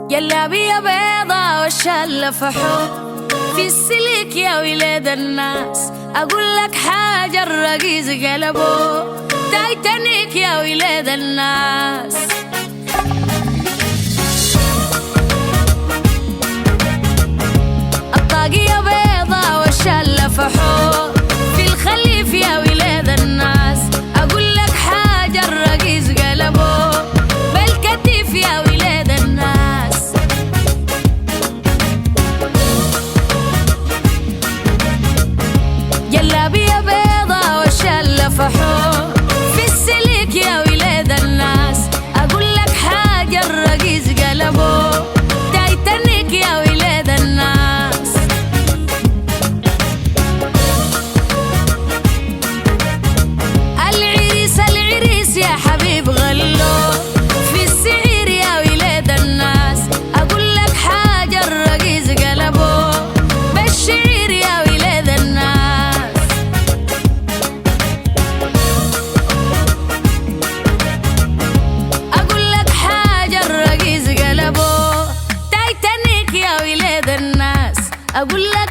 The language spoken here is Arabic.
جلابي يا بيضة والشلة فحوط في السلك يا ولاد الناس. أقول لك حاجة الرقيز قلبه تايتانيك يا ولاد الناس. الطاقية بيضة والشلة فحوط في الخليف يا ولاد الناس. أقول لك حاجة الرقيز قلبه بالكتيف يا ولاد الناس. جلابية بيضة والشلة فحوط في السلك يا ولاد الناس. أقول لك حاجة الرقيز قلبه تايتانيك يا ولاد الناس. العريس العريس يا حبيب غلو في السعير يا ولاد الناس. أقول لك حاجة الرقيز قلبه بالشعير يا ولاد الناس. أقول لك حاجة الرقيز قلبه تايتانيك يا ولاد الناس. أقول لك